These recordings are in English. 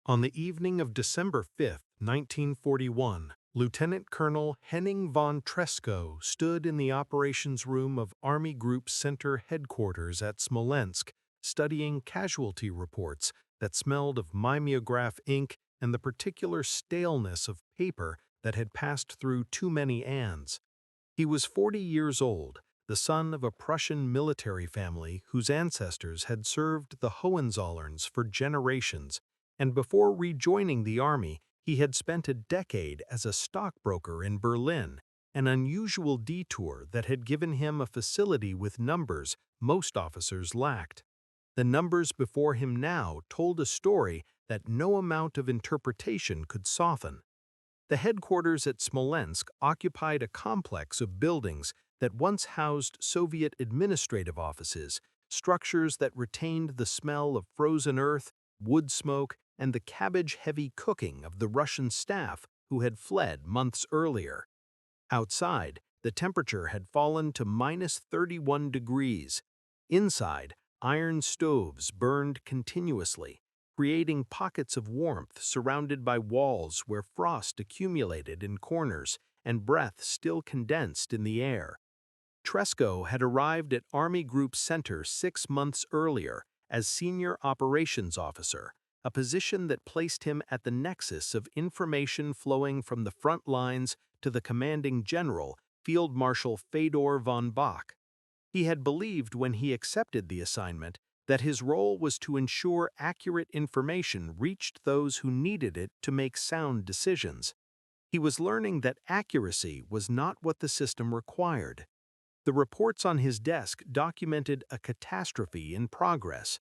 On the evening of December 5, 1941, Lieutenant Colonel Henning von Tresckow stood in the operations room of Army Group Center headquarters at Smolensk, studying casualty reports that smelled of mimeograph ink and the particular staleness of paper that had passed through too many hands. He was 40 years old, the son of a Prussian military family whose ancestors had served the Hohenzollerns for generations, and before rejoining the army, he had spent a decade as a stockbroker in Berlin, an unusual detour that had given him a facility with numbers most officers lacked. The numbers before him now told a story that no amount of interpretation could soften. The headquarters at Smolensk occupied a complex of buildings that once housed Soviet administrative offices, structures that retained the smell of frozen earth, wood smoke, and the cabbage-heavy cooking of the Russian staff who had fled months earlier. Outside, the temperature had fallen to -31 degrees. Inside, iron stoves burned continuously, creating pockets of warmth surrounded by walls where frost accumulated in corners and breath still condensed in the air. Tresckow had arrived at Army Group Center 6 months earlier as Senior Operations Officer, a position that placed him at the nexus of information flowing from the front lines to the commanding general, Field Marshal Fedor von Bock. He had believed when he accepted the assignment that his role was to ensure accurate information reached those who needed it to make sound decisions. He was learning that accuracy was not what the system required. The reports on his desk documented a catastrophe in progress.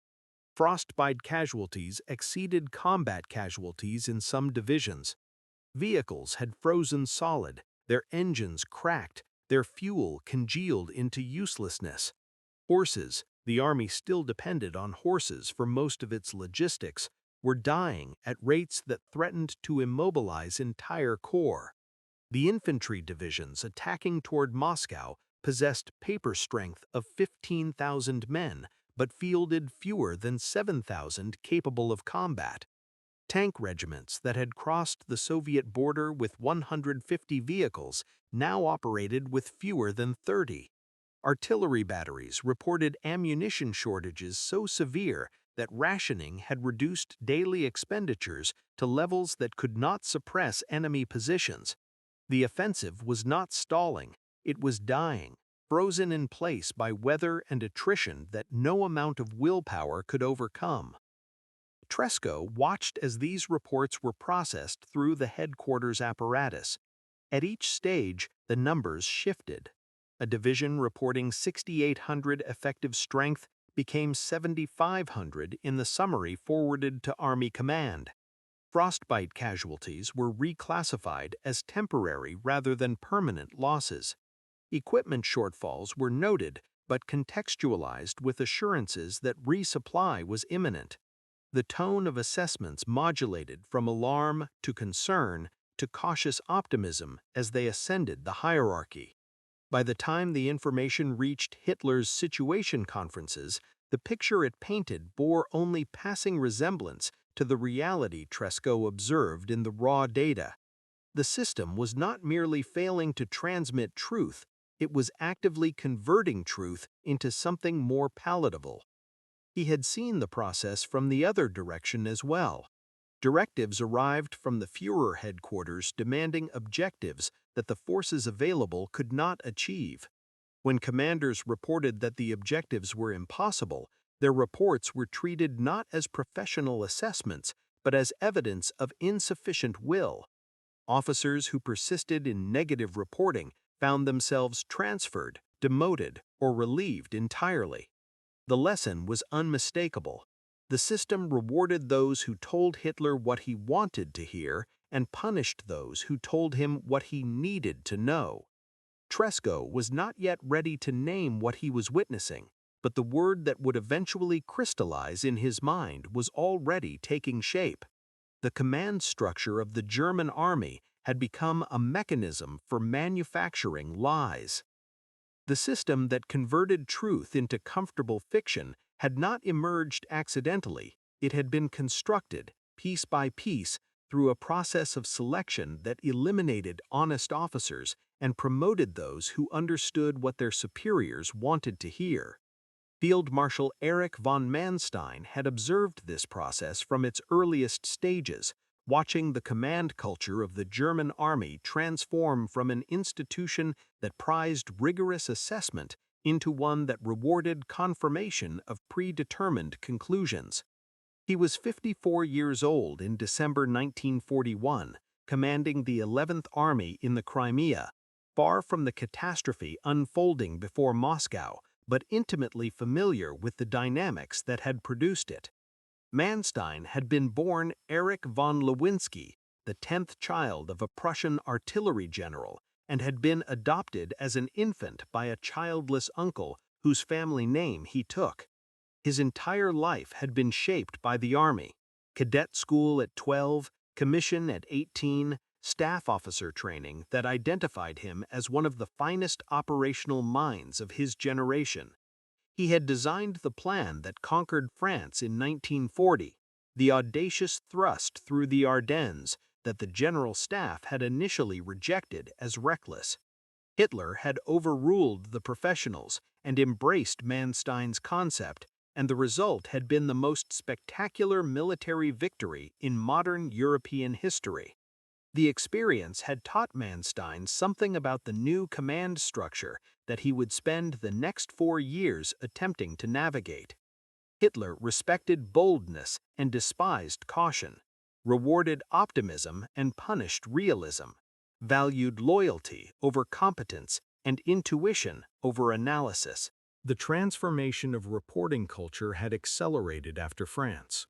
Frostbite casualties exceeded combat casualties in some divisions. Vehicles had frozen solid, their engines cracked, their fuel congealed into uselessness. Horses, the army still depended on horses for most of its logistics, were dying at rates that threatened to immobilize entire corps. The infantry divisions attacking toward Moscow possessed paper strength of 15,000 men, but fielded fewer than 7,000 capable of combat. Tank regiments that had crossed the Soviet border with 150 vehicles now operated with fewer than 30. Artillery batteries reported ammunition shortages so severe that rationing had reduced daily expenditures to levels that could not suppress enemy positions. The offensive was not stalling, it was dying, frozen in place by weather and attrition that no amount of willpower could overcome. Tresckow watched as these reports were processed through the headquarters apparatus. At each stage, the numbers shifted. A division reporting 6,800 effective strength became 7,500 in the summary forwarded to Army Command. Frostbite casualties were reclassified as temporary rather than permanent losses. Equipment shortfalls were noted but contextualized with assurances that resupply was imminent. The tone of assessments modulated from alarm to concern to cautious optimism as they ascended the hierarchy. By the time the information reached Hitler's situation conferences, the picture it painted bore only passing resemblance to the reality Tresckow observed in the raw data. The system was not merely failing to transmit truth, it was actively converting truth into something more palatable. He had seen the process from the other direction as well. Directives arrived from the Führer headquarters demanding objectives that the forces available could not achieve. When commanders reported that the objectives were impossible, their reports were treated not as professional assessments, but as evidence of insufficient will. Officers who persisted in negative reporting found themselves transferred, demoted, or relieved entirely. The lesson was unmistakable. The system rewarded those who told Hitler what he wanted to hear and punished those who told him what he needed to know. Tresckow was not yet ready to name what he was witnessing, but the word that would eventually crystallize in his mind was already taking shape. The command structure of the German army had become a mechanism for manufacturing lies. The system that converted truth into comfortable fiction had not emerged accidentally, it had been constructed, piece by piece, through a process of selection that eliminated honest officers and promoted those who understood what their superiors wanted to hear. Field Marshal Erich von Manstein had observed this process from its earliest stages, watching the command culture of the German army transform from an institution that prized rigorous assessment into one that rewarded confirmation of predetermined conclusions. He was 54 years old in December 1941, commanding the 11th Army in the Crimea, far from the catastrophe unfolding before Moscow, but intimately familiar with the dynamics that had produced it. Manstein had been born Erich von Lewinsky, the 10th child of a Prussian artillery general, and had been adopted as an infant by a childless uncle whose family name he took. His entire life had been shaped by the Army: cadet school at 12, commission at 18, staff officer training that identified him as one of the finest operational minds of his generation. He had designed the plan that conquered France in 1940, the audacious thrust through the Ardennes that the General Staff had initially rejected as reckless. Hitler had overruled the professionals and embraced Manstein's concept, and the result had been the most spectacular military victory in modern European history. The experience had taught Manstein something about the new command structure that he would spend the next 4 years attempting to navigate. Hitler respected boldness and despised caution, rewarded optimism and punished realism, valued loyalty over competence and intuition over analysis. The transformation of reporting culture had accelerated after France.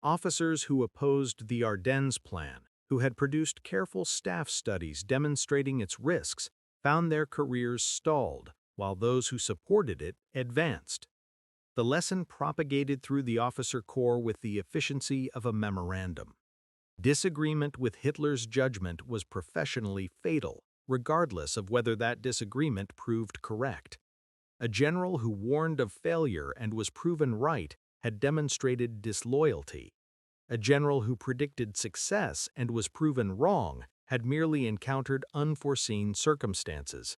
Officers who opposed the Ardennes Plan, who had produced careful staff studies demonstrating its risks, found their careers stalled, while those who supported it advanced. The lesson propagated through the officer corps with the efficiency of a memorandum. Disagreement with Hitler's judgment was professionally fatal, regardless of whether that disagreement proved correct. A general who warned of failure and was proven right had demonstrated disloyalty. A general who predicted success and was proven wrong had merely encountered unforeseen circumstances.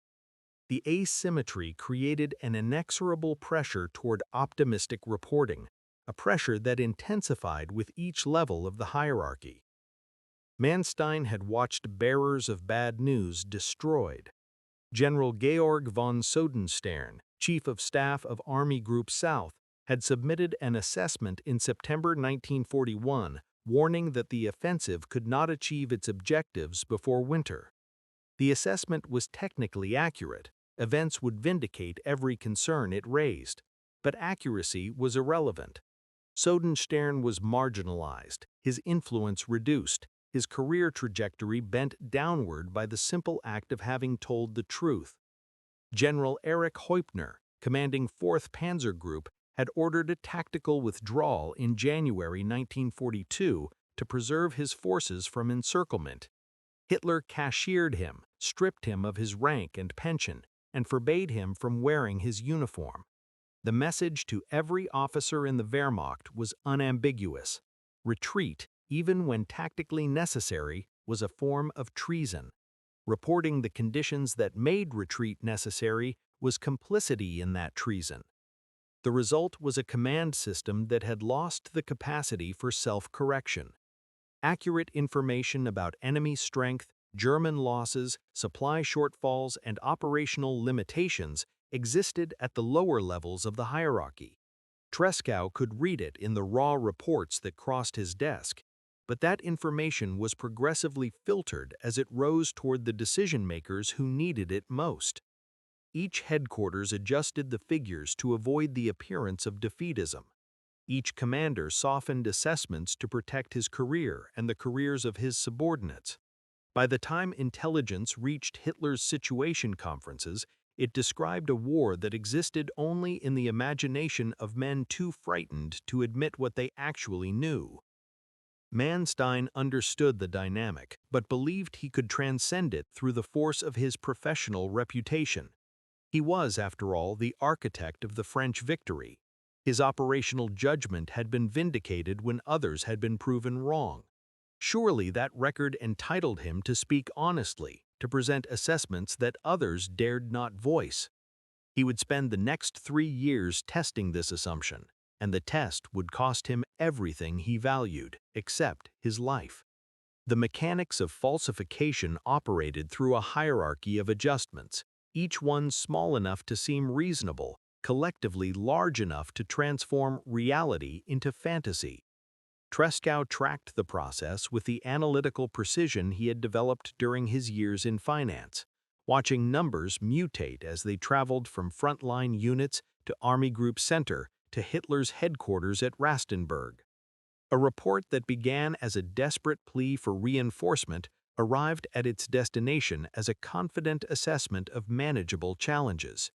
The asymmetry created an inexorable pressure toward optimistic reporting, a pressure that intensified with each level of the hierarchy. Manstein had watched bearers of bad news destroyed. General Georg von Sodenstern, Chief of Staff of Army Group South, had submitted an assessment in September 1941 warning that the offensive could not achieve its objectives before winter. The assessment was technically accurate. Events would vindicate every concern it raised, but accuracy was irrelevant. Sodenstern was marginalized, his influence reduced, his career trajectory bent downward by the simple act of having told the truth. General Erich Heupner, commanding 4th Panzer Group, had ordered a tactical withdrawal in January 1942 to preserve his forces from encirclement. Hitler cashiered him, stripped him of his rank and pension, and forbade him from wearing his uniform. The message to every officer in the Wehrmacht was unambiguous: retreat, even when tactically necessary, was a form of treason. Reporting the conditions that made retreat necessary was complicity in that treason. The result was a command system that had lost the capacity for self-correction. Accurate information about enemy strength, German losses, supply shortfalls, and operational limitations existed at the lower levels of the hierarchy. Tresckow could read it in the raw reports that crossed his desk, but that information was progressively filtered as it rose toward the decision-makers who needed it most. Each headquarters adjusted the figures to avoid the appearance of defeatism. Each commander softened assessments to protect his career and the careers of his subordinates. By the time intelligence reached Hitler's situation conferences, it described a war that existed only in the imagination of men too frightened to admit what they actually knew. Manstein understood the dynamic, but believed he could transcend it through the force of his professional reputation. He was, after all, the architect of the French victory. His operational judgment had been vindicated when others had been proven wrong. Surely that record entitled him to speak honestly, to present assessments that others dared not voice. He would spend the next 3 years testing this assumption, and the test would cost him everything he valued, except his life. The mechanics of falsification operated through a hierarchy of adjustments, each one small enough to seem reasonable, collectively large enough to transform reality into fantasy. Tresckow tracked the process with the analytical precision he had developed during his years in finance, watching numbers mutate as they traveled from frontline units to Army Group Center to Hitler's headquarters at Rastenburg. A report that began as a desperate plea for reinforcement arrived at its destination as a confident assessment of manageable challenges.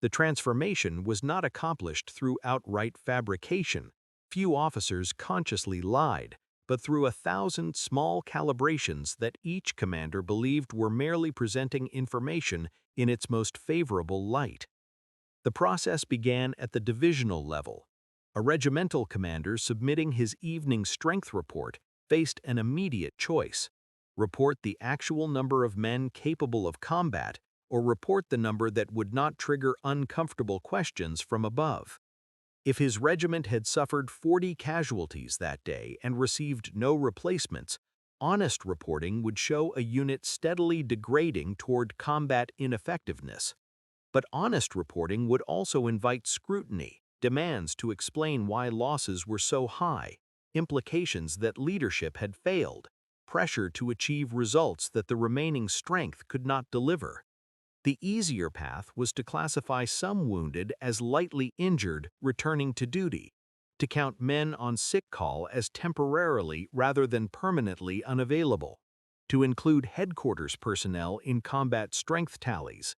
The transformation was not accomplished through outright fabrication. Few officers consciously lied, but through 1,000 small calibrations that each commander believed were merely presenting information in its most favorable light. The process began at the divisional level. A regimental commander submitting his evening strength report faced an immediate choice: report the actual number of men capable of combat, or report the number that would not trigger uncomfortable questions from above. If his regiment had suffered 40 casualties that day and received no replacements, honest reporting would show a unit steadily degrading toward combat ineffectiveness. But honest reporting would also invite scrutiny, demands to explain why losses were so high, implications that leadership had failed, pressure to achieve results that the remaining strength could not deliver. The easier path was to classify some wounded as lightly injured returning to duty, to count men on sick call as temporarily rather than permanently unavailable, to include headquarters personnel in combat strength tallies.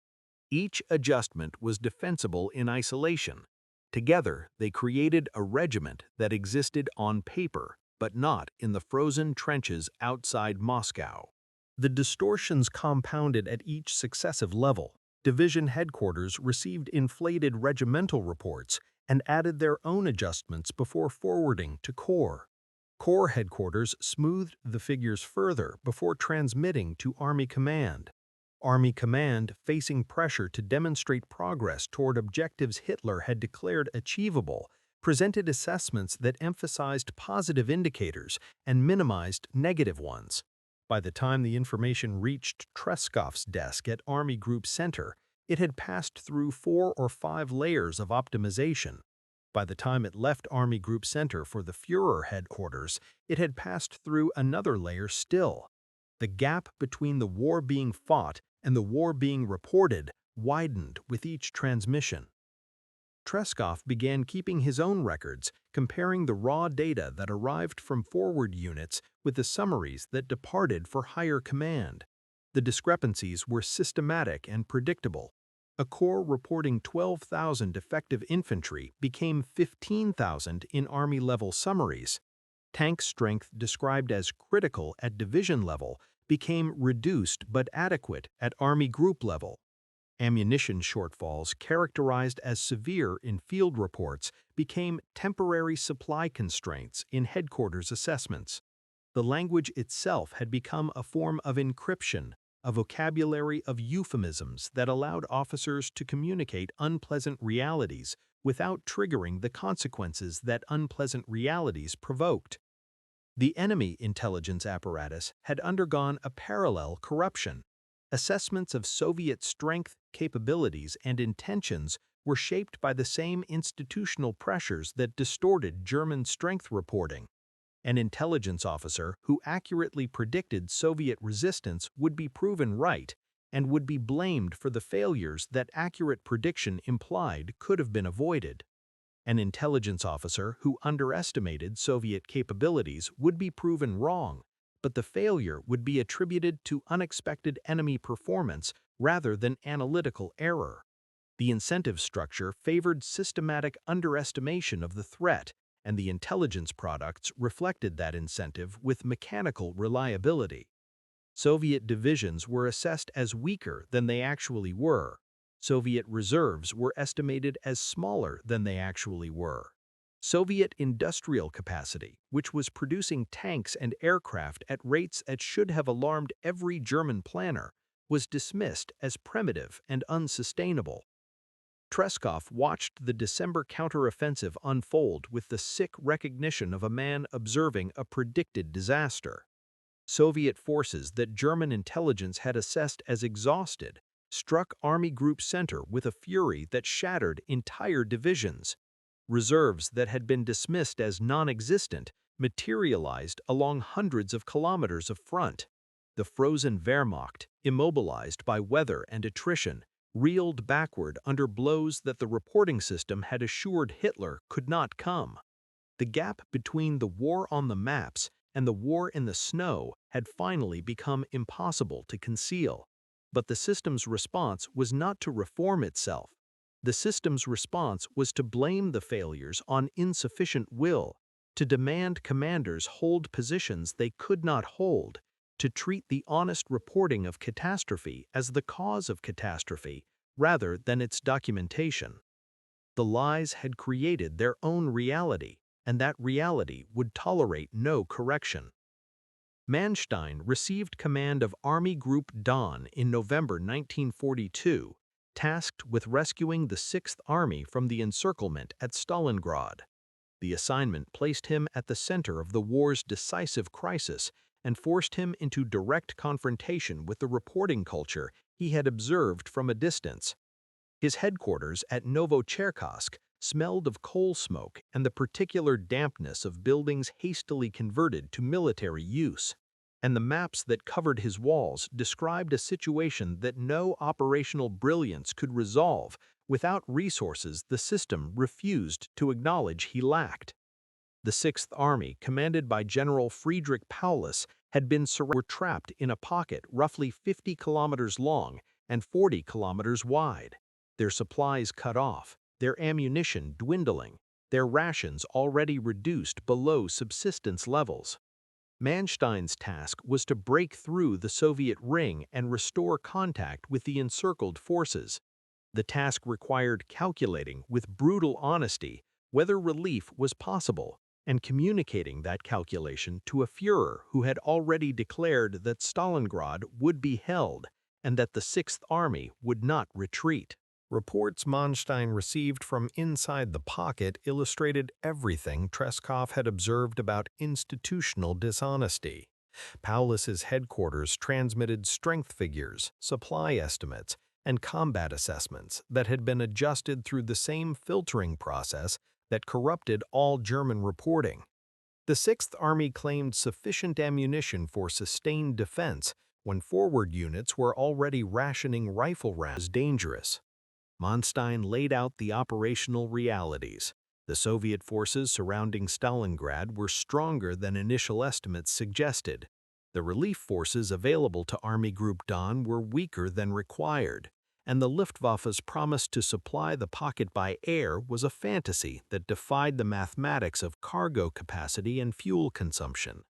Each adjustment was defensible in isolation. Together, they created a regiment that existed on paper, but not in the frozen trenches outside Moscow. The distortions compounded at each successive level. Division headquarters received inflated regimental reports and added their own adjustments before forwarding to Corps. Corps headquarters smoothed the figures further before transmitting to Army Command. Army Command, facing pressure to demonstrate progress toward objectives Hitler had declared achievable, presented assessments that emphasized positive indicators and minimized negative ones. By the time the information reached Tresckow's desk at Army Group Center, it had passed through 4 or 5 layers of optimization. By the time it left Army Group Center for the Führer headquarters, it had passed through another layer still. The gap between the war being fought and the war being reported widened with each transmission. Tresckow began keeping his own records, comparing the raw data that arrived from forward units with the summaries that departed for higher command. The discrepancies were systematic and predictable. A corps reporting 12,000 effective infantry became 15,000 in Army-level summaries. Tank strength described as critical at division level became reduced but adequate at Army group level. Ammunition shortfalls characterized as severe in field reports became temporary supply constraints in headquarters assessments. The language itself had become a form of encryption, a vocabulary of euphemisms that allowed officers to communicate unpleasant realities without triggering the consequences that unpleasant realities provoked. The enemy intelligence apparatus had undergone a parallel corruption. Assessments of Soviet strength, capabilities, and intentions were shaped by the same institutional pressures that distorted German strength reporting. An intelligence officer who accurately predicted Soviet resistance would be proven right and would be blamed for the failures that accurate prediction implied could have been avoided. An intelligence officer who underestimated Soviet capabilities would be proven wrong, but the failure would be attributed to unexpected enemy performance rather than analytical error. The incentive structure favored systematic underestimation of the threat, and the intelligence products reflected that incentive with mechanical reliability. Soviet divisions were assessed as weaker than they actually were. Soviet reserves were estimated as smaller than they actually were. Soviet industrial capacity, which was producing tanks and aircraft at rates that should have alarmed every German planner, was dismissed as primitive and unsustainable. Tresckow watched the December counteroffensive unfold with the sick recognition of a man observing a predicted disaster. Soviet forces that German intelligence had assessed as exhausted struck Army Group Center with a fury that shattered entire divisions. Reserves that had been dismissed as non-existent materialized along hundreds of kilometers of front. The frozen Wehrmacht, immobilized by weather and attrition, reeled backward under blows that the reporting system had assured Hitler could not come. The gap between the war on the maps and the war in the snow had finally become impossible to conceal. But the system's response was not to reform itself. The system's response was to blame the failures on insufficient will, to demand commanders hold positions they could not hold, to treat the honest reporting of catastrophe as the cause of catastrophe rather than its documentation. The lies had created their own reality, and that reality would tolerate no correction. Manstein received command of Army Group Don in November 1942, tasked with rescuing the Sixth Army from the encirclement at Stalingrad. The assignment placed him at the center of the war's decisive crisis and forced him into direct confrontation with the reporting culture he had observed from a distance. His headquarters at Novocherkassk smelled of coal smoke and the particular dampness of buildings hastily converted to military use. And the maps that covered his walls described a situation that no operational brilliance could resolve without resources the system refused to acknowledge he lacked. The Sixth Army, commanded by General Friedrich Paulus, had been trapped in a pocket roughly 50 kilometers long and 40 kilometers wide. Their supplies cut off, their ammunition dwindling, their rations already reduced below subsistence levels. Manstein's task was to break through the Soviet ring and restore contact with the encircled forces. The task required calculating with brutal honesty whether relief was possible and communicating that calculation to a Führer who had already declared that Stalingrad would be held and that the Sixth Army would not retreat. Reports Manstein received from inside the pocket illustrated everything Tresckow had observed about institutional dishonesty. Paulus's headquarters transmitted strength figures, supply estimates, and combat assessments that had been adjusted through the same filtering process that corrupted all German reporting. The Sixth Army claimed sufficient ammunition for sustained defense when forward units were already rationing rifle rounds dangerous. Manstein laid out the operational realities. The Soviet forces surrounding Stalingrad were stronger than initial estimates suggested. The relief forces available to Army Group Don were weaker than required, and the Luftwaffe's promise to supply the pocket by air was a fantasy that defied the mathematics of cargo capacity and fuel consumption.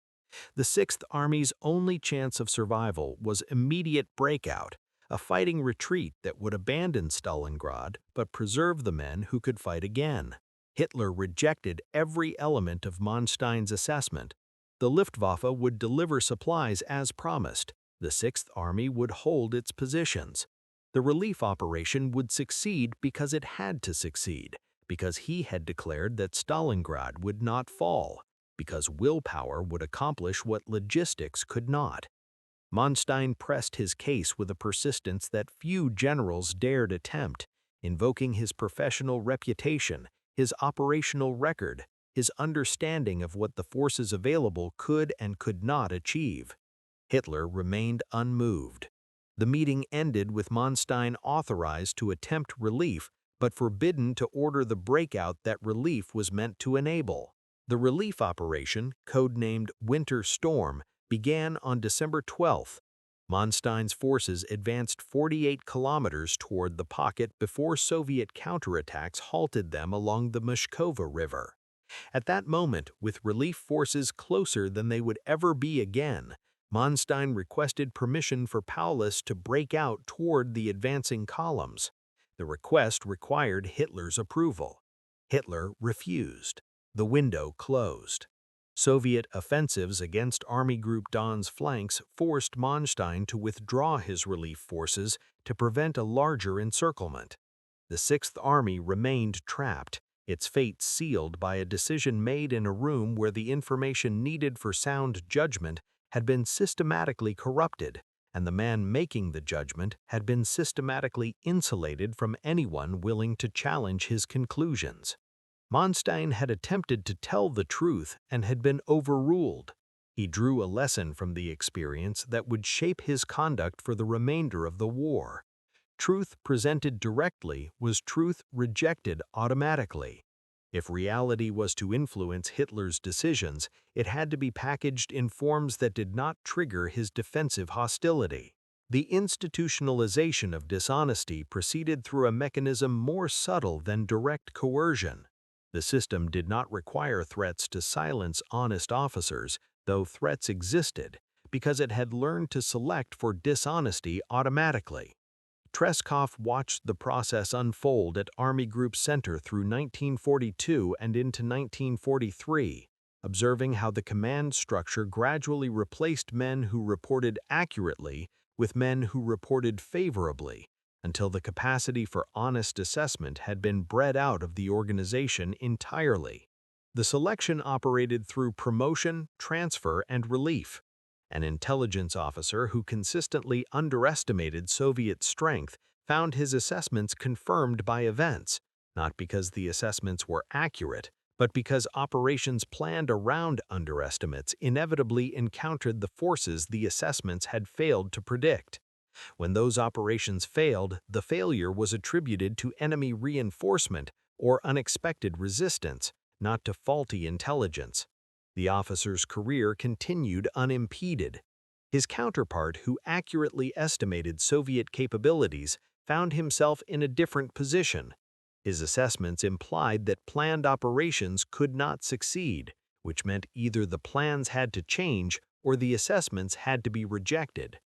The Sixth Army's only chance of survival was immediate breakout, a fighting retreat that would abandon Stalingrad but preserve the men who could fight again. Hitler rejected every element of Manstein's assessment. The Luftwaffe would deliver supplies as promised. The Sixth Army would hold its positions. The relief operation would succeed because it had to succeed, because he had declared that Stalingrad would not fall, because willpower would accomplish what logistics could not. Manstein pressed his case with a persistence that few generals dared attempt, invoking his professional reputation, his operational record, his understanding of what the forces available could and could not achieve. Hitler remained unmoved. The meeting ended with Manstein authorized to attempt relief, but forbidden to order the breakout that relief was meant to enable. The relief operation, codenamed Winter Storm, began on December 12th. Manstein's forces advanced 48 kilometers toward the pocket before Soviet counterattacks halted them along the Mushkova River. At that moment, with relief forces closer than they would ever be again, Manstein requested permission for Paulus to break out toward the advancing columns. The request required Hitler's approval. Hitler refused. The window closed. Soviet offensives against Army Group Don's flanks forced Manstein to withdraw his relief forces to prevent a larger encirclement. The Sixth Army remained trapped, its fate sealed by a decision made in a room where the information needed for sound judgment had been systematically corrupted, and the man making the judgment had been systematically insulated from anyone willing to challenge his conclusions. Manstein had attempted to tell the truth and had been overruled. He drew a lesson from the experience that would shape his conduct for the remainder of the war. Truth presented directly was truth rejected automatically. If reality was to influence Hitler's decisions, it had to be packaged in forms that did not trigger his defensive hostility. The institutionalization of dishonesty proceeded through a mechanism more subtle than direct coercion. The system did not require threats to silence honest officers, though threats existed, because it had learned to select for dishonesty automatically. Tresckow watched the process unfold at Army Group Center through 1942 and into 1943, observing how the command structure gradually replaced men who reported accurately with men who reported favorably, until the capacity for honest assessment had been bred out of the organization entirely. The selection operated through promotion, transfer, and relief. An intelligence officer who consistently underestimated Soviet strength found his assessments confirmed by events, not because the assessments were accurate, but because operations planned around underestimates inevitably encountered the forces the assessments had failed to predict. When those operations failed, the failure was attributed to enemy reinforcement or unexpected resistance, not to faulty intelligence. The officer's career continued unimpeded. His counterpart, who accurately estimated Soviet capabilities, found himself in a different position. His assessments implied that planned operations could not succeed, which meant either the plans had to change or the assessments had to be rejected.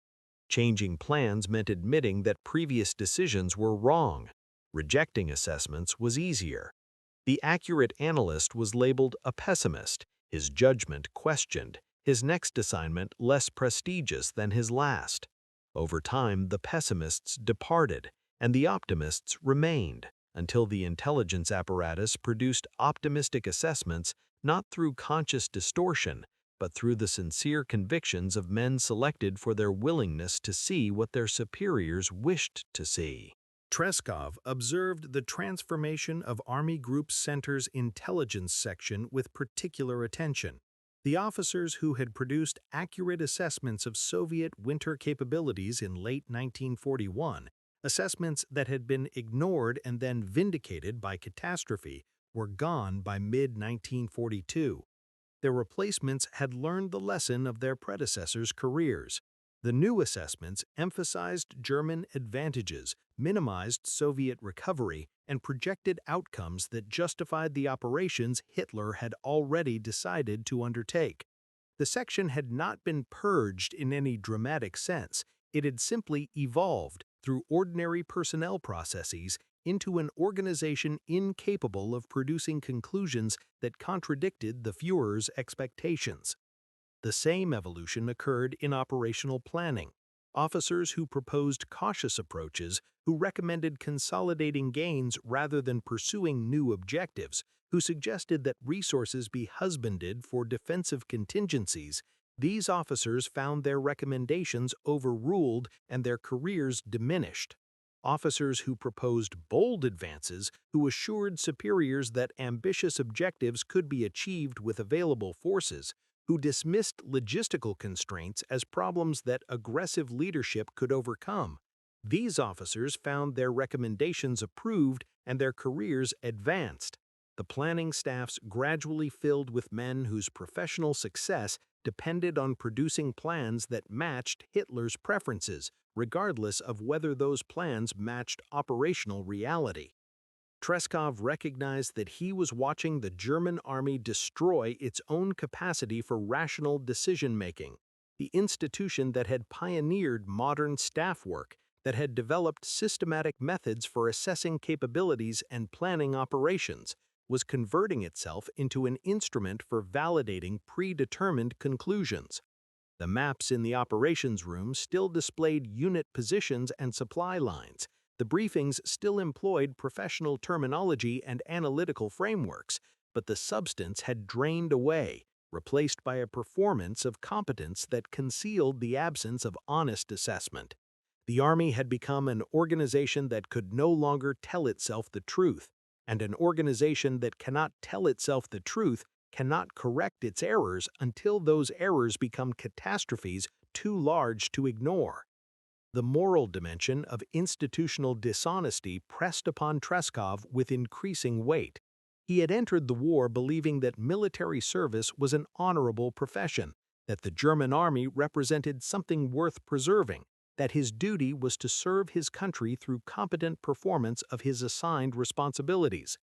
Changing plans meant admitting that previous decisions were wrong. Rejecting assessments was easier. The accurate analyst was labeled a pessimist, his judgment questioned, his next assignment less prestigious than his last. Over time, the pessimists departed, and the optimists remained, until the intelligence apparatus produced optimistic assessments not through conscious distortion, but through the sincere convictions of men selected for their willingness to see what their superiors wished to see. Tresckow observed the transformation of Army Group Center's intelligence section with particular attention. The officers who had produced accurate assessments of Soviet winter capabilities in late 1941, assessments that had been ignored and then vindicated by catastrophe, were gone by mid-1942. Their replacements had learned the lesson of their predecessors' careers. The new assessments emphasized German advantages, minimized Soviet recovery, and projected outcomes that justified the operations Hitler had already decided to undertake. The section had not been purged in any dramatic sense. It had simply evolved through ordinary personnel processes into an organization incapable of producing conclusions that contradicted the Führer's expectations. The same evolution occurred in operational planning. Officers who proposed cautious approaches, who recommended consolidating gains rather than pursuing new objectives, who suggested that resources be husbanded for defensive contingencies, these officers found their recommendations overruled and their careers diminished. Officers who proposed bold advances, who assured superiors that ambitious objectives could be achieved with available forces, who dismissed logistical constraints as problems that aggressive leadership could overcome. These officers found their recommendations approved and their careers advanced. The planning staffs gradually filled with men whose professional success depended on producing plans that matched Hitler's preferences, regardless of whether those plans matched operational reality. Tresckow recognized that he was watching the German army destroy its own capacity for rational decision-making. The institution that had pioneered modern staff work, that had developed systematic methods for assessing capabilities and planning operations, was converting itself into an instrument for validating predetermined conclusions. The maps in the operations room still displayed unit positions and supply lines. The briefings still employed professional terminology and analytical frameworks, but the substance had drained away, replaced by a performance of competence that concealed the absence of honest assessment. The Army had become an organization that could no longer tell itself the truth, and an organization that cannot tell itself the truth cannot correct its errors until those errors become catastrophes too large to ignore. The moral dimension of institutional dishonesty pressed upon Tresckow with increasing weight. He had entered the war believing that military service was an honorable profession, that the German army represented something worth preserving, that his duty was to serve his country through competent performance of his assigned responsibilities.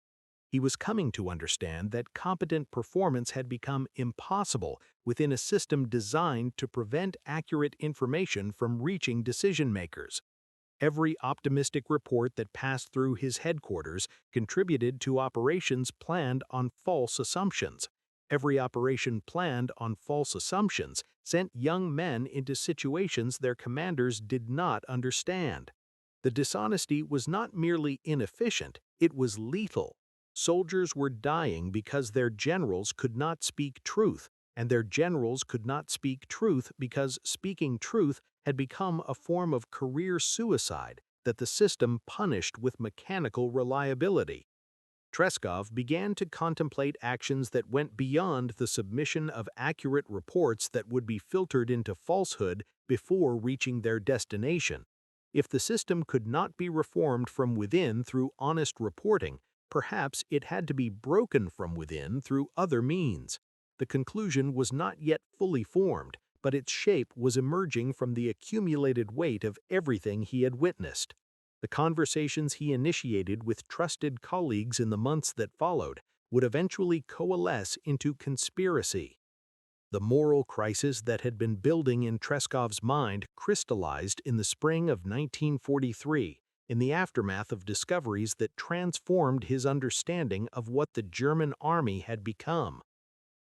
He was coming to understand that competent performance had become impossible within a system designed to prevent accurate information from reaching decision-makers. Every optimistic report that passed through his headquarters contributed to operations planned on false assumptions. Every operation planned on false assumptions sent young men into situations their commanders did not understand. The dishonesty was not merely inefficient, it was lethal. Soldiers were dying because their generals could not speak truth, and their generals could not speak truth because speaking truth had become a form of career suicide that the system punished with mechanical reliability. Tresckow began to contemplate actions that went beyond the submission of accurate reports that would be filtered into falsehood before reaching their destination. If the system could not be reformed from within through honest reporting, perhaps it had to be broken from within through other means. The conclusion was not yet fully formed, but its shape was emerging from the accumulated weight of everything he had witnessed. The conversations he initiated with trusted colleagues in the months that followed would eventually coalesce into conspiracy. The moral crisis that had been building in Tresckow's mind crystallized in the spring of 1943, in the aftermath of discoveries that transformed his understanding of what the German army had become.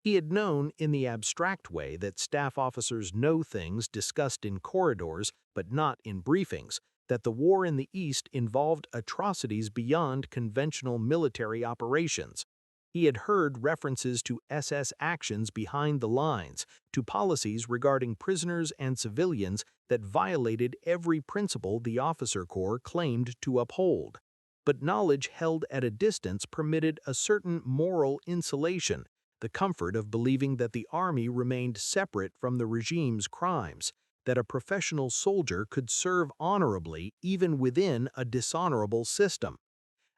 He had known in the abstract way that staff officers know things discussed in corridors but not in briefings, that the war in the East involved atrocities beyond conventional military operations. He had heard references to SS actions behind the lines, to policies regarding prisoners and civilians that violated every principle the officer corps claimed to uphold. But knowledge held at a distance permitted a certain moral insulation, the comfort of believing that the army remained separate from the regime's crimes, that a professional soldier could serve honorably even within a dishonorable system.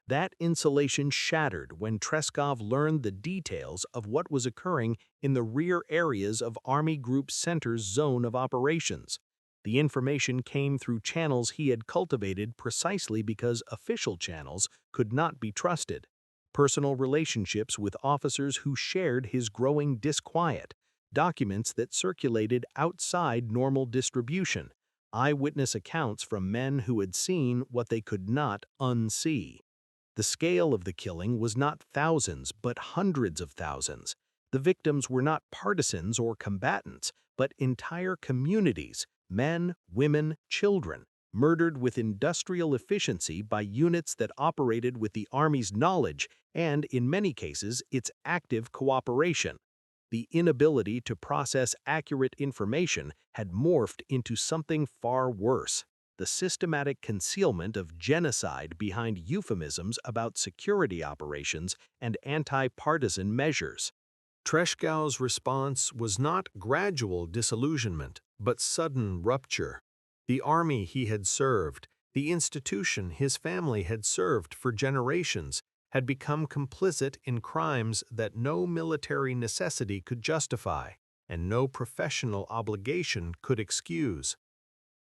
That insulation shattered when Tresckow learned the details of what was occurring in the rear areas of Army Group Center's zone of operations. The information came through channels he had cultivated precisely because official channels could not be trusted. Personal relationships with officers who shared his growing disquiet, documents that circulated outside normal distribution, eyewitness accounts from men who had seen what they could not unsee. The scale of the killing was not thousands, but hundreds of thousands. The victims were not partisans or combatants, but entire communities, men, women, children, murdered with industrial efficiency by units that operated with the Army's knowledge and, in many cases, its active cooperation. The inability to process accurate information had morphed into something far worse: the systematic concealment of genocide behind euphemisms about security operations and anti-partisan measures. Tresckow's response was not gradual disillusionment, but sudden rupture. The army he had served, the institution his family had served for generations, had become complicit in crimes that no military necessity could justify and no professional obligation could excuse.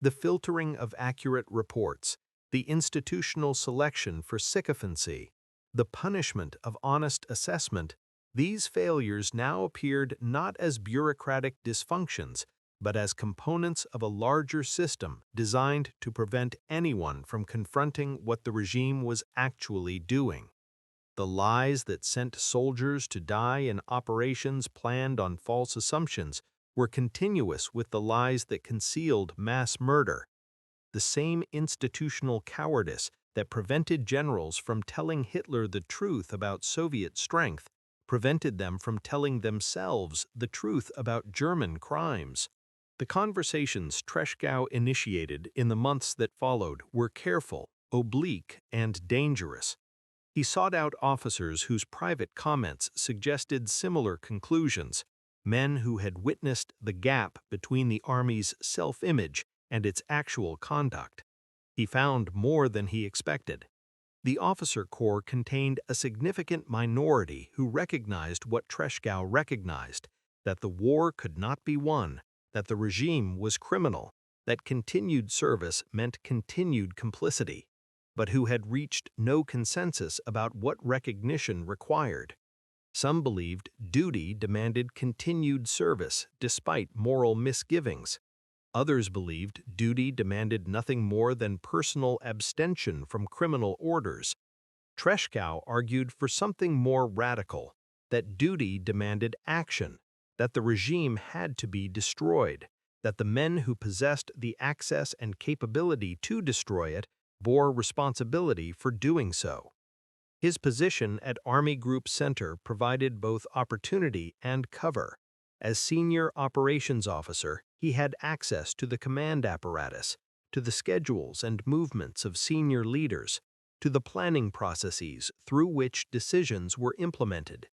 The filtering of accurate reports, the institutional selection for sycophancy, the punishment of honest assessment, these failures now appeared not as bureaucratic dysfunctions, but as components of a larger system designed to prevent anyone from confronting what the regime was actually doing. The lies that sent soldiers to die in operations planned on false assumptions were continuous with the lies that concealed mass murder. The same institutional cowardice that prevented generals from telling Hitler the truth about Soviet strength prevented them from telling themselves the truth about German crimes. The conversations Tresckow initiated in the months that followed were careful, oblique, and dangerous. He sought out officers whose private comments suggested similar conclusions, men who had witnessed the gap between the Army's self-image and its actual conduct. He found more than he expected. The officer corps contained a significant minority who recognized what Tresckow recognized, that the war could not be won, that the regime was criminal, that continued service meant continued complicity, but who had reached no consensus about what recognition required. Some believed duty demanded continued service despite moral misgivings. Others believed duty demanded nothing more than personal abstention from criminal orders. Tresckow argued for something more radical, that duty demanded action, that the regime had to be destroyed, that the men who possessed the access and capability to destroy it bore responsibility for doing so. His position at Army Group Center provided both opportunity and cover. As senior operations officer, he had access to the command apparatus, to the schedules and movements of senior leaders, to the planning processes through which decisions were implemented.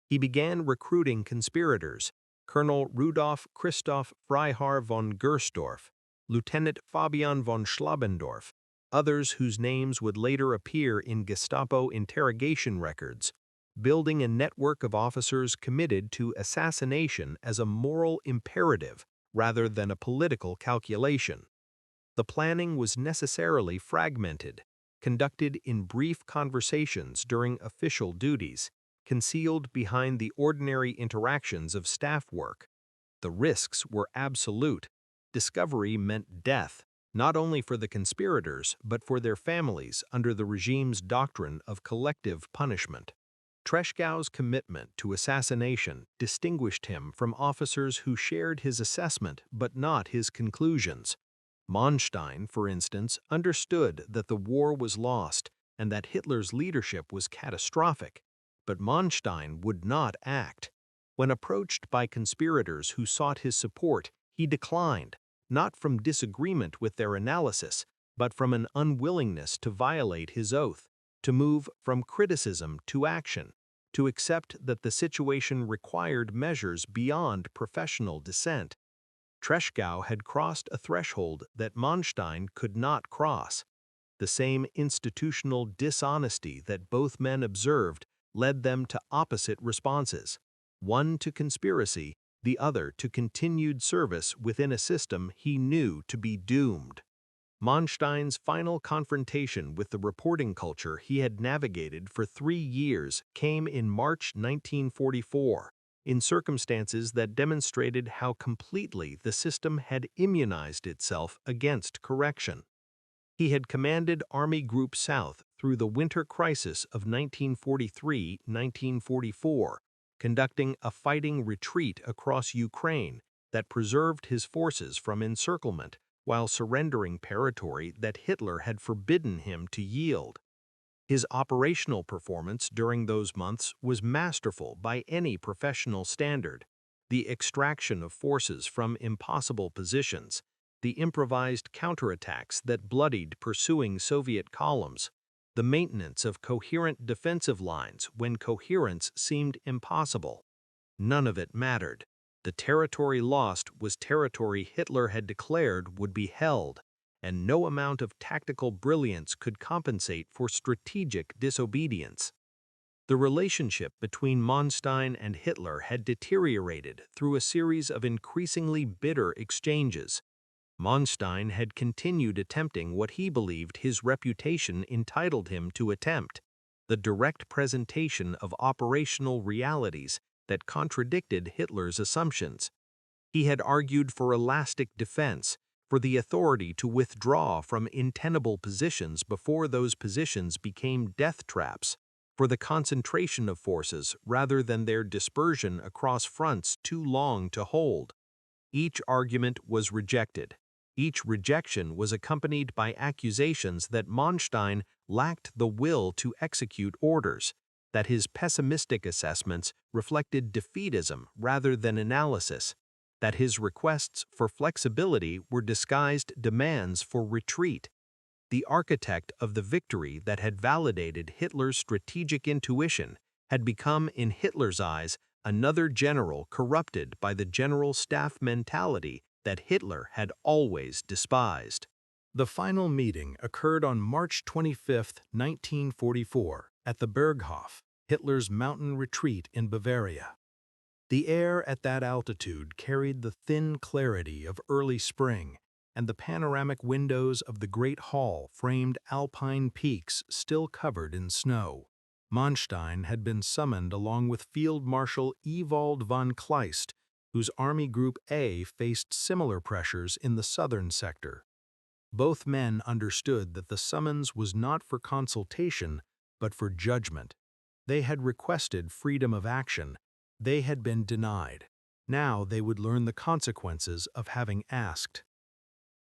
He began recruiting conspirators: Colonel Rudolf Christoph Freiherr von Gersdorf, Lieutenant Fabian von Schlabendorf, others whose names would later appear in Gestapo interrogation records, building a network of officers committed to assassination as a moral imperative rather than a political calculation. The planning was necessarily fragmented, conducted in brief conversations during official duties, concealed behind the ordinary interactions of staff work. The risks were absolute. Discovery meant death, not only for the conspirators but for their families under the regime's doctrine of collective punishment. Tresckow's commitment to assassination distinguished him from officers who shared his assessment but not his conclusions. Manstein, for instance, understood that the war was lost and that Hitler's leadership was catastrophic, but Manstein would not act. When approached by conspirators who sought his support, he declined, not from disagreement with their analysis, but from an unwillingness to violate his oath, to move from criticism to action, to accept that the situation required measures beyond professional dissent. Tresckow had crossed a threshold that Manstein could not cross. The same institutional dishonesty that both men observed led them to opposite responses, one to conspiracy, the other to continued service within a system he knew to be doomed. Manstein's final confrontation with the reporting culture he had navigated for 3 years came in March 1944, in circumstances that demonstrated how completely the system had immunized itself against correction. He had commanded Army Group South through the winter crisis of 1943-1944, conducting a fighting retreat across Ukraine that preserved his forces from encirclement while surrendering territory that Hitler had forbidden him to yield. His operational performance during those months was masterful by any professional standard. The extraction of forces from impossible positions, the improvised counterattacks that bloodied pursuing Soviet columns, the maintenance of coherent defensive lines when coherence seemed impossible. None of it mattered. The territory lost was territory Hitler had declared would be held, and no amount of tactical brilliance could compensate for strategic disobedience. The relationship between Manstein and Hitler had deteriorated through a series of increasingly bitter exchanges. Manstein had continued attempting what he believed his reputation entitled him to attempt: the direct presentation of operational realities that contradicted Hitler's assumptions. He had argued for elastic defense, for the authority to withdraw from untenable positions before those positions became death traps, for the concentration of forces rather than their dispersion across fronts too long to hold. Each argument was rejected. Each rejection was accompanied by accusations that Manstein lacked the will to execute orders, that his pessimistic assessments reflected defeatism rather than analysis, that his requests for flexibility were disguised demands for retreat. The architect of the victory that had validated Hitler's strategic intuition had become, in Hitler's eyes, another general corrupted by the general staff mentality that Hitler had always despised. The final meeting occurred on March 25, 1944, at the Berghof, Hitler's mountain retreat in Bavaria. The air at that altitude carried the thin clarity of early spring, and the panoramic windows of the great hall framed alpine peaks still covered in snow. Manstein had been summoned along with Field Marshal Ewald von Kleist, whose Army Group A faced similar pressures in the southern sector. Both men understood that the summons was not for consultation, but for judgment. They had requested freedom of action. They had been denied. Now they would learn the consequences of having asked.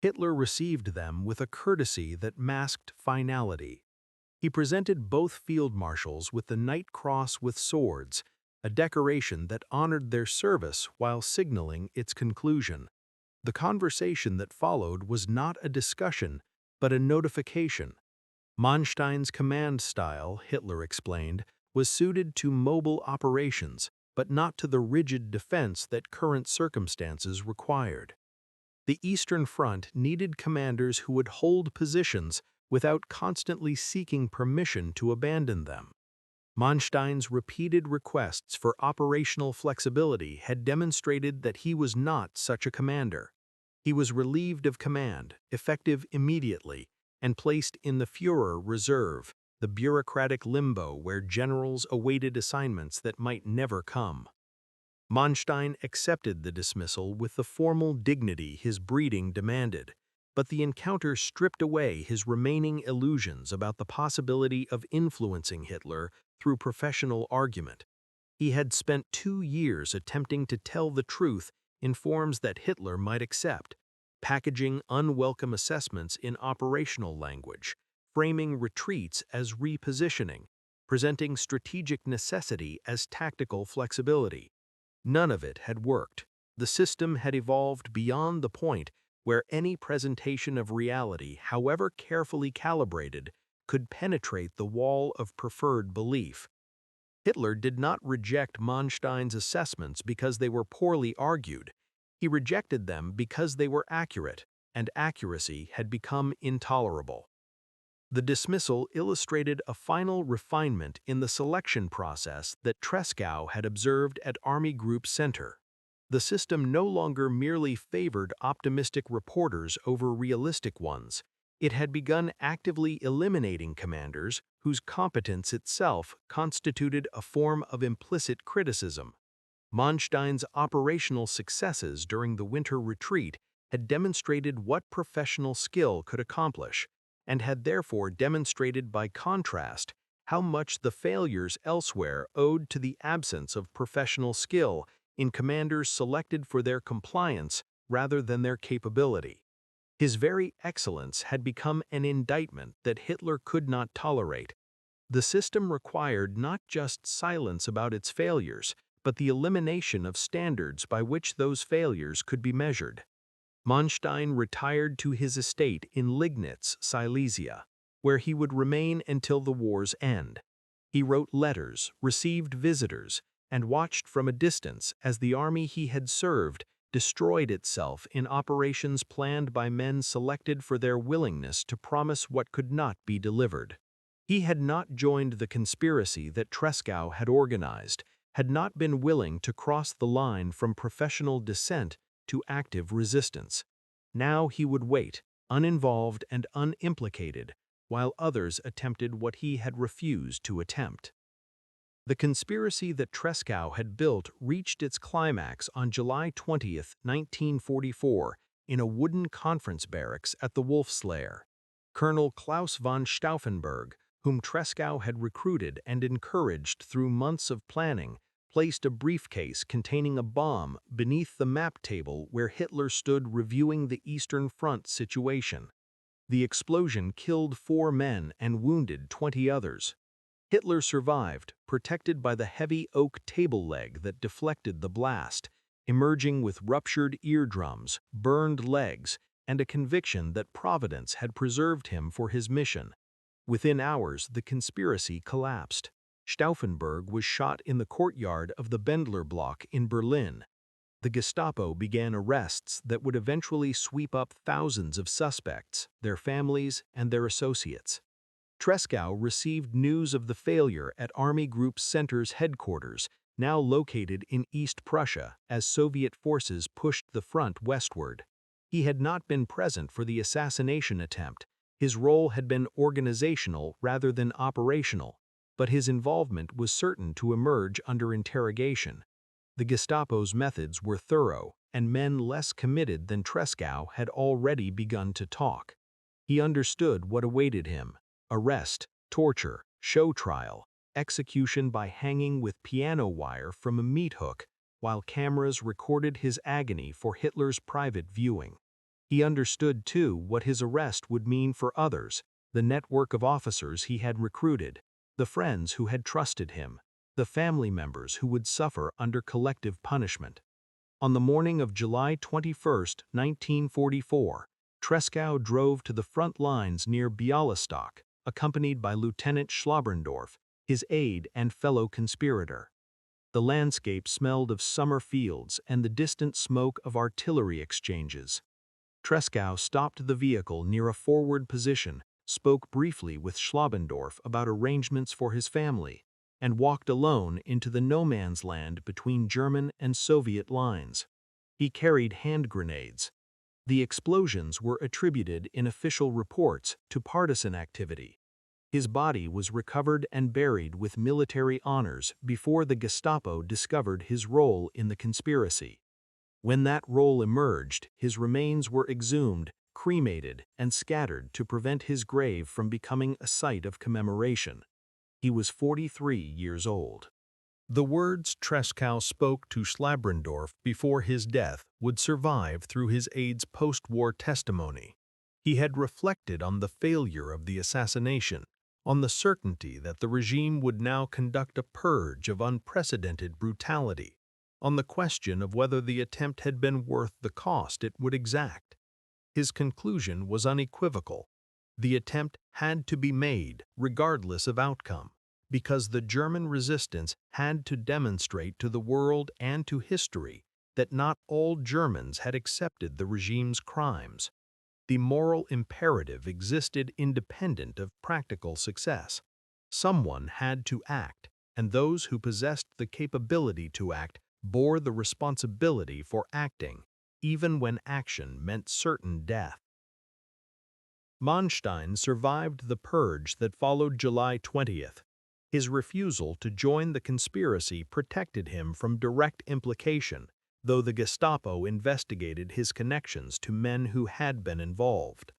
Hitler received them with a courtesy that masked finality. He presented both field marshals with the Knight Cross with swords, a decoration that honored their service while signaling its conclusion. The conversation that followed was not a discussion, but a notification. Manstein's command style, Hitler explained, was suited to mobile operations, but not to the rigid defense that current circumstances required. The Eastern Front needed commanders who would hold positions without constantly seeking permission to abandon them. Manstein's repeated requests for operational flexibility had demonstrated that he was not such a commander. He was relieved of command, effective immediately, and placed in the Führer Reserve, the bureaucratic limbo where generals awaited assignments that might never come. Manstein accepted the dismissal with the formal dignity his breeding demanded, but the encounter stripped away his remaining illusions about the possibility of influencing Hitler through professional argument. He had spent 2 years attempting to tell the truth in forms that Hitler might accept, packaging unwelcome assessments in operational language, framing retreats as repositioning, presenting strategic necessity as tactical flexibility. None of it had worked. The system had evolved beyond the point where any presentation of reality, however carefully calibrated, could penetrate the wall of preferred belief. Hitler did not reject Manstein's assessments because they were poorly argued. He rejected them because they were accurate, and accuracy had become intolerable. The dismissal illustrated a final refinement in the selection process that Tresckow had observed at Army Group Center. The system no longer merely favored optimistic reporters over realistic ones. It had begun actively eliminating commanders whose competence itself constituted a form of implicit criticism. Manstein's operational successes during the winter retreat had demonstrated what professional skill could accomplish, and had therefore demonstrated by contrast how much the failures elsewhere owed to the absence of professional skill in commanders selected for their compliance rather than their capability. His very excellence had become an indictment that Hitler could not tolerate. The system required not just silence about its failures, but the elimination of standards by which those failures could be measured. Manstein retired to his estate in Liegnitz, Silesia, where he would remain until the war's end. He wrote letters, received visitors, and watched from a distance as the army he had served destroyed itself in operations planned by men selected for their willingness to promise what could not be delivered. He had not joined the conspiracy that Tresckow had organized, had not been willing to cross the line from professional dissent to active resistance. Now he would wait, uninvolved and unimplicated, while others attempted what he had refused to attempt. The conspiracy that Tresckow had built reached its climax on July 20, 1944, in a wooden conference barracks at the Wolfslair. Colonel Klaus von Stauffenberg, whom Tresckow had recruited and encouraged through months of planning, placed a briefcase containing a bomb beneath the map table where Hitler stood reviewing the Eastern Front situation. The explosion killed 4 men and wounded 20 others. Hitler survived, protected by the heavy oak table leg that deflected the blast, emerging with ruptured eardrums, burned legs, and a conviction that Providence had preserved him for his mission. Within hours, the conspiracy collapsed. Stauffenberg was shot in the courtyard of the Bendler block in Berlin. The Gestapo began arrests that would eventually sweep up thousands of suspects, their families, and their associates. Tresckow received news of the failure at Army Group Center's headquarters, now located in East Prussia, as Soviet forces pushed the front westward. He had not been present for the assassination attempt. His role had been organizational rather than operational, but his involvement was certain to emerge under interrogation. The Gestapo's methods were thorough, and men less committed than Tresckow had already begun to talk. He understood what awaited him: arrest, torture, show trial, execution by hanging with piano wire from a meat hook, while cameras recorded his agony for Hitler's private viewing. He understood, too, what his arrest would mean for others, the network of officers he had recruited, the friends who had trusted him, the family members who would suffer under collective punishment. On the morning of July 21, 1944, Tresckow drove to the front lines near Bialystok, accompanied by Lieutenant Schlobendorf, his aide and fellow conspirator. The landscape smelled of summer fields and the distant smoke of artillery exchanges. Tresckow stopped the vehicle near a forward position, spoke briefly with Schlobendorf about arrangements for his family, and walked alone into the no-man's land between German and Soviet lines. He carried hand grenades. The explosions were attributed in official reports to partisan activity. His body was recovered and buried with military honors before the Gestapo discovered his role in the conspiracy. When that role emerged, his remains were exhumed, cremated, and scattered to prevent his grave from becoming a site of commemoration. He was 43 years old. The words Tresckow spoke to Schlobendorf before his death would survive through his aide's post-war testimony. He had reflected on the failure of the assassination, on the certainty that the regime would now conduct a purge of unprecedented brutality, on the question of whether the attempt had been worth the cost it would exact. His conclusion was unequivocal. The attempt had to be made, regardless of outcome, because the German resistance had to demonstrate to the world and to history that not all Germans had accepted the regime's crimes. The moral imperative existed independent of practical success. Someone had to act, and those who possessed the capability to act bore the responsibility for acting, even when action meant certain death. Manstein survived the purge that followed July 20th. His refusal to join the conspiracy protected him from direct implication, though the Gestapo investigated his connections to men who had been involved.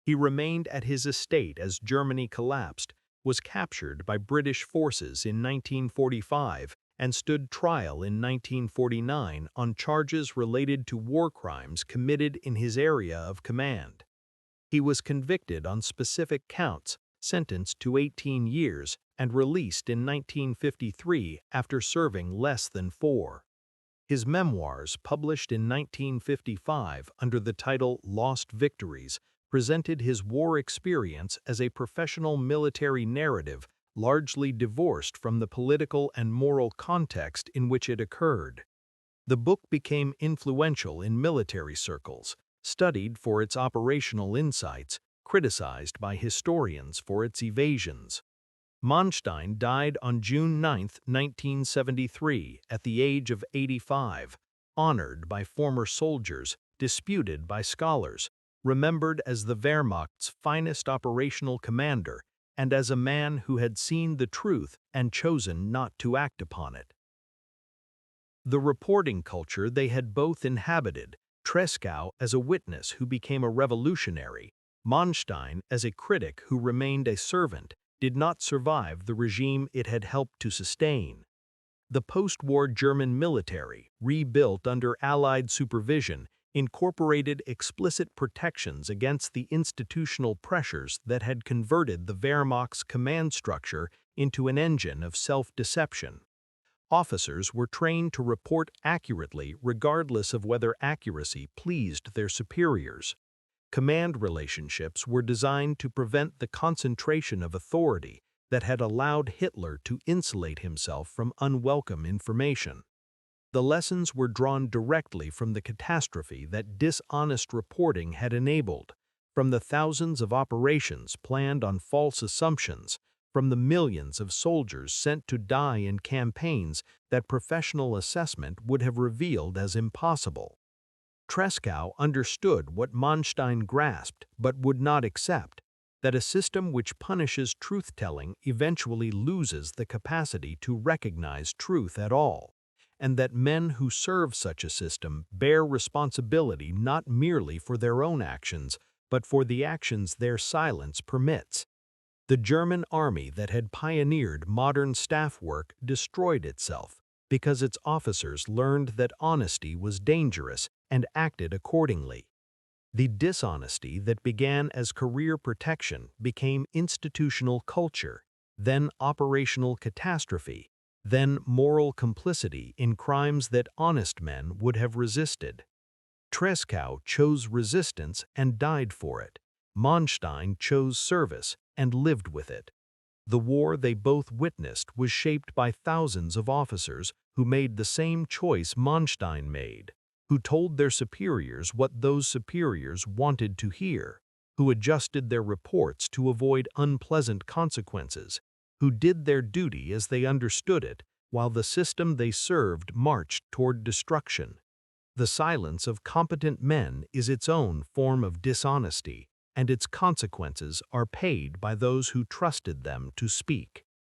He remained at his estate as Germany collapsed, was captured by British forces in 1945, and stood trial in 1949 on charges related to war crimes committed in his area of command. He was convicted on specific counts, sentenced to 18 years, and released in 1953 after serving less than 4. His memoirs, published in 1955 under the title Lost Victories, presented his war experience as a professional military narrative largely divorced from the political and moral context in which it occurred. The book became influential in military circles, studied for its operational insights, criticized by historians for its evasions. Manstein died on June 9, 1973, at the age of 85, honored by former soldiers, disputed by scholars, remembered as the Wehrmacht's finest operational commander, and as a man who had seen the truth and chosen not to act upon it. The reporting culture they had both inhabited, Tresckow as a witness who became a revolutionary, Manstein as a critic who remained a servant, did not survive the regime it had helped to sustain. The post-war German military, rebuilt under Allied supervision, incorporated explicit protections against the institutional pressures that had converted the Wehrmacht's command structure into an engine of self-deception. Officers were trained to report accurately regardless of whether accuracy pleased their superiors. Command relationships were designed to prevent the concentration of authority that had allowed Hitler to insulate himself from unwelcome information. The lessons were drawn directly from the catastrophe that dishonest reporting had enabled, from the thousands of operations planned on false assumptions, from the millions of soldiers sent to die in campaigns that professional assessment would have revealed as impossible. Tresckow understood what Manstein grasped but would not accept, that a system which punishes truth-telling eventually loses the capacity to recognize truth at all, and that men who serve such a system bear responsibility not merely for their own actions, but for the actions their silence permits. The German army that had pioneered modern staff work destroyed itself because its officers learned that honesty was dangerous and acted accordingly. The dishonesty that began as career protection became institutional culture, then operational catastrophe, then moral complicity in crimes that honest men would have resisted. Tresckow chose resistance and died for it. Manstein chose service and lived with it. The war they both witnessed was shaped by thousands of officers who made the same choice Manstein made, who told their superiors what those superiors wanted to hear, who adjusted their reports to avoid unpleasant consequences, who did their duty as they understood it, while the system they served marched toward destruction. The silence of competent men is its own form of dishonesty, and its consequences are paid by those who trusted them to speak.